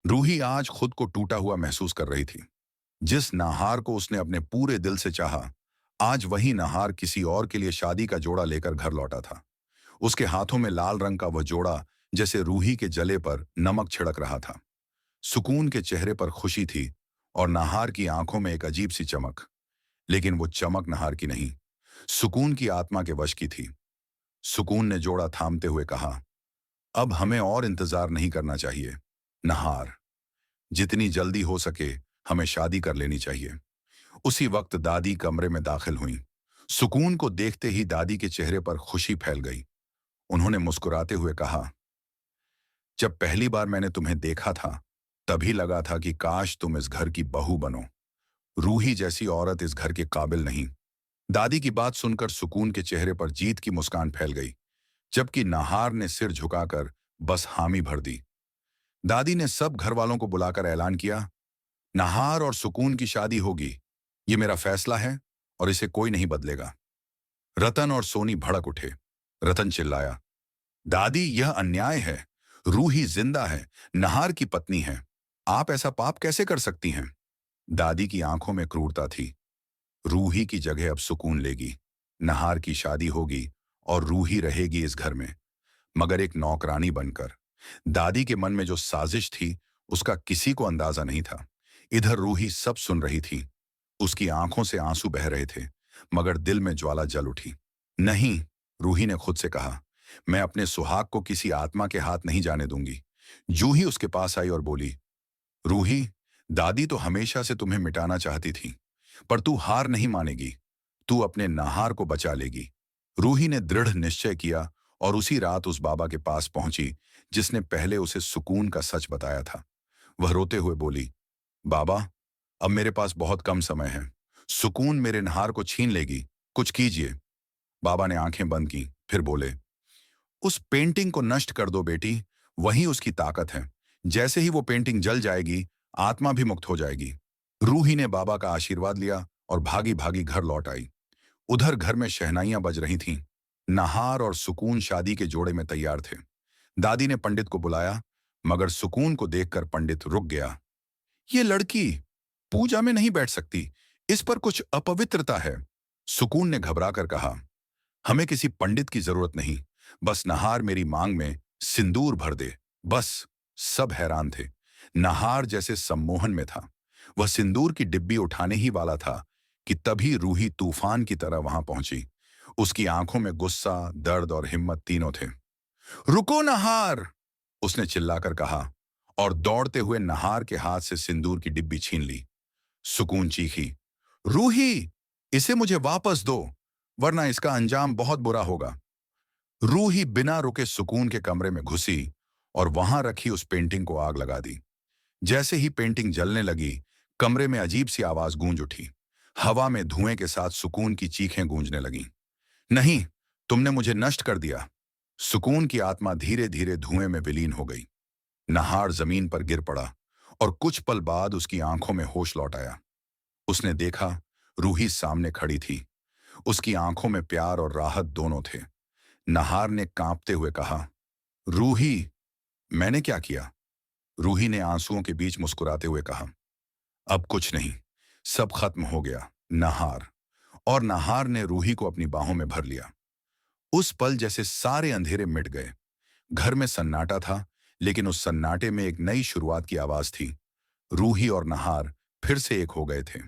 रूही आज खुद को टूटा हुआ महसूस कर रही थी। जिस नाहार को उसने अपने पूरे दिल से चाहा, आज वही नाहार किसी और के लिए शादी का जोड़ा लेकर घर लौटा था। उसके हाथों में लाल रंग का वह जोड़ा जैसे रूही के जले पर नमक छिड़क रहा था। सुकून के चेहरे पर खुशी थी और नाहार की आंखों में एक अजीब सी चमक। लेकिन वो चमक नाहार की नहीं, सुकून की आत्मा के वश की थी। सुकून ने जोड़ा थामते हुए कहा, अब हमें और इंतजार नहीं करना चाहिए नाहार। जितनी जल्दी हो सके हमें शादी कर लेनी चाहिए। उसी वक्त दादी कमरे में दाखिल हुई। सुकून को देखते ही दादी के चेहरे पर खुशी फैल गई। उन्होंने मुस्कुराते हुए कहा, जब पहली बार मैंने तुम्हें देखा था तभी लगा था कि काश तुम इस घर की बहू बनो। रूही जैसी औरत इस घर के काबिल नहीं। दादी की बात सुनकर सुकून के चेहरे पर जीत की मुस्कान फैल गई, जबकि नाहार ने सिर झुकाकर बस हामी भर दी। दादी ने सब घर वालों को बुलाकर ऐलान किया, नाहार और सुकून की शादी होगी। ये मेरा फैसला है और इसे कोई नहीं बदलेगा। रतन और सोनी भड़क उठे। रतन चिल्लाया, दादी यह अन्याय है। रूही जिंदा है, नाहार की पत्नी है। आप ऐसा पाप कैसे कर सकती हैं? दादी की आंखों में क्रूरता थी। रूही की जगह अब सुकून लेगी। नाहार की शादी होगी और रूही रहेगी इस घर में, मगर एक नौकरानी बनकर। दादी के मन में जो साजिश थी उसका किसी को अंदाजा नहीं था। इधर रूही सब सुन रही थी। उसकी आंखों से आंसू बह रहे थे, मगर दिल में ज्वाला जल उठी। नहीं, रूही ने खुद से कहा, मैं अपने सुहाग को किसी आत्मा के हाथ नहीं जाने दूंगी। जूही उसके पास आई और बोली, रूही, दादी तो हमेशा से तुम्हें मिटाना चाहती थी, पर तू हार नहीं मानेगी। तू अपने नाहार को बचा लेगी। रूही ने दृढ़ निश्चय किया और उसी रात उस बाबा के पास पहुंची जिसने पहले उसे सुकून का सच बताया था। वह रोते हुए बोली, बाबा, अब मेरे पास बहुत कम समय है। सुकून मेरे नाहार को छीन लेगी, कुछ कीजिए। बाबा ने आंखें बंद की, फिर बोले, उस पेंटिंग को नष्ट कर दो बेटी, वही उसकी ताकत है। जैसे ही वो पेंटिंग जल जाएगी, आत्मा भी मुक्त हो जाएगी। रूही ने बाबा का आशीर्वाद लिया और भागी भागी घर लौट आई। उधर घर में शहनाइयां बज रही थीं। नाहार और सुकून शादी के जोड़े में तैयार थे। दादी ने पंडित को बुलाया, मगर सुकून को देखकर पंडित रुक गया। ये लड़की पूजा में नहीं बैठ सकती, इस पर कुछ अपवित्रता है। सुकून ने घबराकर कहा, हमें किसी पंडित की जरूरत नहीं, बस नाहार मेरी मांग में सिंदूर भर दे, बस। सब हैरान थे। नाहार जैसे सम्मोहन में था। वह सिंदूर की डिब्बी उठाने ही वाला था कि तभी रूही तूफान की तरह वहां पहुंची। उसकी आंखों में गुस्सा, दर्द और हिम्मत तीनों थे। रुको नाहार, उसने चिल्लाकर कहा और दौड़ते हुए नाहार के हाथ से सिंदूर की डिब्बी छीन ली। सुकून चीखी, रूही, इसे मुझे वापस दो, वरना इसका अंजाम बहुत बुरा होगा। रूही बिना रुके सुकून के कमरे में घुसी और वहां रखी उस पेंटिंग को आग लगा दी। जैसे ही पेंटिंग जलने लगी, कमरे में अजीब सी आवाज गूंज उठी। हवा में धुएं के साथ सुकून की चीखें गूंजने लगीं। नहीं, तुमने मुझे नष्ट कर दिया। सुकून की आत्मा धीरे धीरे धुएं में विलीन हो गई। नाहार जमीन पर गिर पड़ा और कुछ पल बाद उसकी आंखों में होश लौट आया। उसने देखा, रूही सामने खड़ी थी। उसकी आंखों में प्यार और राहत दोनों थे। नाहार ने कांपते हुए कहा, रूही, मैंने क्या किया? रूही ने आंसुओं के बीच मुस्कुराते हुए कहा, अब कुछ नहीं, सब खत्म हो गया नाहार। और नाहार ने रूही को अपनी बाहों में भर लिया। उस पल जैसे सारे अंधेरे मिट गए। घर में सन्नाटा था, लेकिन उस सन्नाटे में एक नई शुरुआत की आवाज थी। रूही और नाहार फिर से एक हो गए थे।